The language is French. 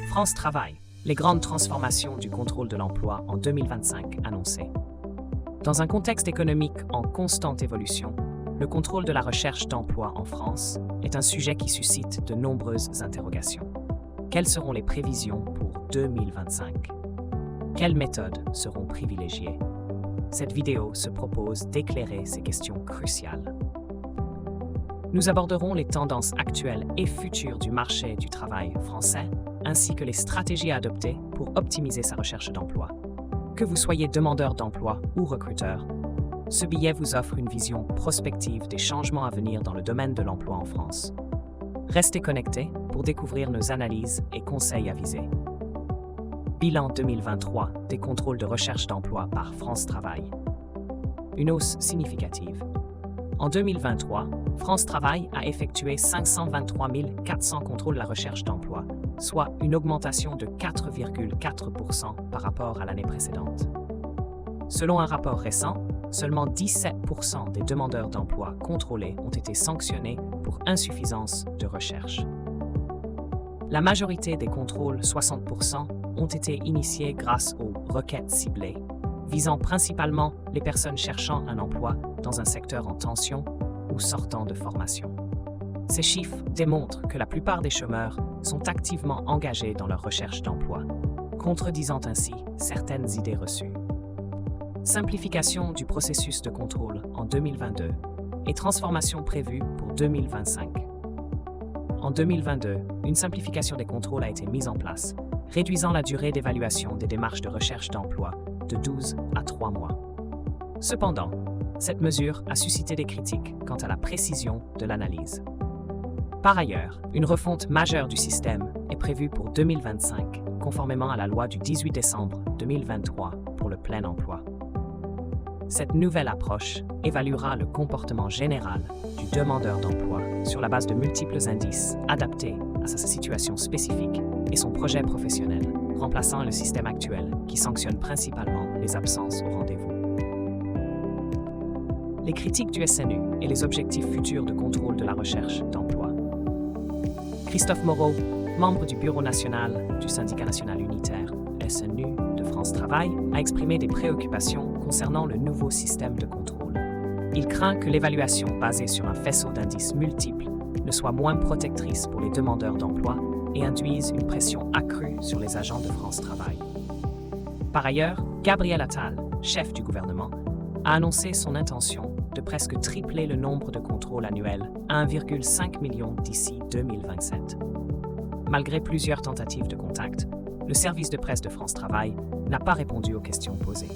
France Travail, les grandes transformations du contrôle de l'emploi en 2025 annoncées. Dans un contexte économique en constante évolution, le contrôle de la recherche d'emploi en France est un sujet qui suscite de nombreuses interrogations. Quelles seront les prévisions pour 2025? Quelles méthodes seront privilégiées? Cette vidéo se propose d'éclairer ces questions cruciales. Nous aborderons les tendances actuelles et futures du marché du travail français, ainsi que les stratégies à adopter pour optimiser sa recherche d'emploi. Que vous soyez demandeur d'emploi ou recruteur, ce billet vous offre une vision prospective des changements à venir dans le domaine de l'emploi en France. Restez connectés pour découvrir nos analyses et conseils avisés. Bilan 2023 des contrôles de recherche d'emploi par France Travail. Une hausse significative. En 2023, France Travail a effectué 523 400 contrôles de la recherche d'emploi, soit une augmentation de 4,4% par rapport à l'année précédente. Selon un rapport récent, seulement 17% des demandeurs d'emploi contrôlés ont été sanctionnés pour insuffisance de recherche. La majorité des contrôles, 60%, ont été initiés grâce aux requêtes ciblées, visant principalement les personnes cherchant un emploi dans un secteur en tension ou sortant de formation. Ces chiffres démontrent que la plupart des chômeurs sont activement engagés dans leur recherche d'emploi, contredisant ainsi certaines idées reçues. Simplification du processus de contrôle en 2022 et transformation prévue pour 2025. En 2022, une simplification des contrôles a été mise en place, réduisant la durée d'évaluation des démarches de recherche d'emploi de 12 à 3 mois. Cependant, cette mesure a suscité des critiques quant à la précision de l'analyse. Par ailleurs, une refonte majeure du système est prévue pour 2025, conformément à la loi du 18 décembre 2023 pour le plein emploi. Cette nouvelle approche évaluera le comportement général du demandeur d'emploi sur la base de multiples indices adaptés à sa situation spécifique et son projet professionnel, remplaçant le système actuel qui sanctionne principalement les absences au rendez-vous. Les critiques du SNU et les objectifs futurs de contrôle de la recherche d'emploi. Christophe Moreau, membre du Bureau national du Syndicat national unitaire, SNU, de France Travail, a exprimé des préoccupations concernant le nouveau système de contrôle. Il craint que l'évaluation basée sur un faisceau d'indices multiples ne soit moins protectrice pour les demandeurs d'emploi et induise une pression accrue sur les agents de France Travail. Par ailleurs, Gabriel Attal, chef du gouvernement, a annoncé son intention de presque tripler le nombre de contrôles annuels à 1,5 million d'ici 2027. Malgré plusieurs tentatives de contact, le service de presse de France Travail n'a pas répondu aux questions posées.